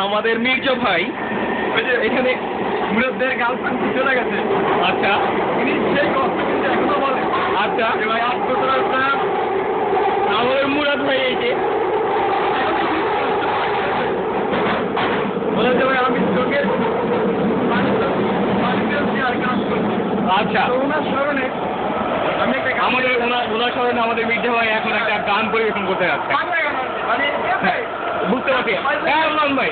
আমাদের মির্জা ভাই এখানে মুরাদের গার্লফ্রেন্ড চলে গেছে। আচ্ছা তিনি সেই কথা কিন্তু এখনো বলে। আচ্ছা ভাই আমাদের মুরাদ ভাই এই যে বলে যে ভাই আমি চোখের আর কাজ করছি। আচ্ছা ওনার স্মরণে আমি একটা আমাদের ওনার স্মরণে আমাদের মির্জা ভাই এখন একটা গান পরিবেশন করতে যাচ্ছে। মানে বুঝতে পারছি হ্যাঁ রহমান ভাই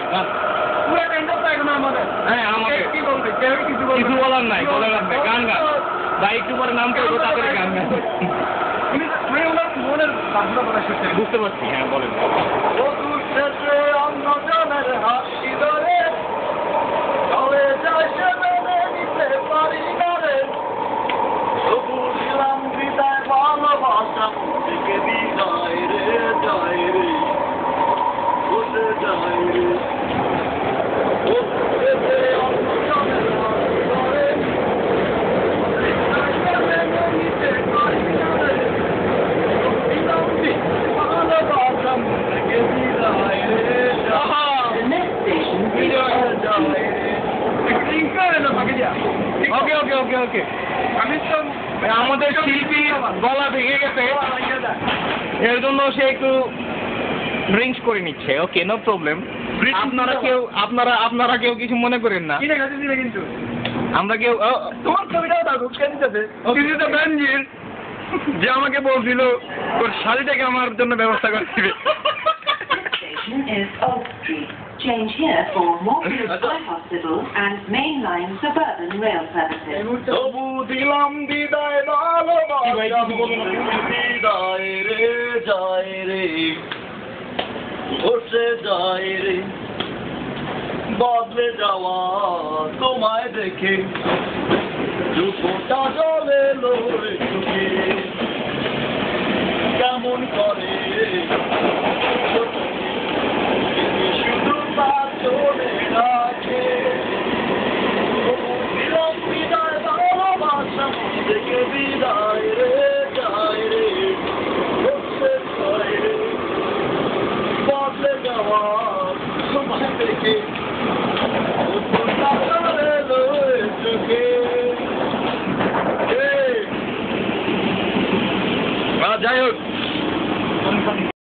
পুরো টেন্ডার তো এখন আমাদের। হ্যাঁ আমাকে কি বলবে কেউ কিছু বলবে কিছু বলার নাই গান ভাই একটু পরে নাম করবো তাড়াতাড়ি গান গান মানে ওনার মনের বাসনা বলা সত্যি। বুঝতে পারছি হ্যাঁ বলেন ও দূর শেষে অন্য জনের হাসি ধরে চলে যায় সে মেনে নিতে পারি না রে। তবু দিলাম হৃদয় ভালোবাসা থেকে বিদায় রে যায় রে বসে যায় রে। ও দূর শেষে অন্য জনের হাসি ধরে মেনে নিতে পারি না রে। দিলাম হৃদয় ভালোবাসা থেকে বিদায় রে ওকে ওকে ওকে ওকে আমি তো আমাদের শিল্পী গলা ভেঙে গেছে এর জন্য সে একটু ড্রিঙ্কস করে নিচ্ছে ওকে নো প্রবলেম আপনারা কেউ কিছু মনে করেন না কিনে গেছে দিলে কিন্তু আমরা কেউ তোমার ছবিটাও দাও কে দিতেছে কিন্তু তো বেনজির যে আমাকে বলছিল ওর শাড়িটাকে আমার জন্য ব্যবস্থা করে দিবে। Is Oak Street. Change here for Moorfield Eye Hospital and mainline suburban rail services. তবু দিলাম বিদায় ভালোবাসা বিদায় রে যায় রে বসে যায় রে বদলে যাওয়া তোমায় দেখে দুপোটা জলে লোরে চোখে কেমন করে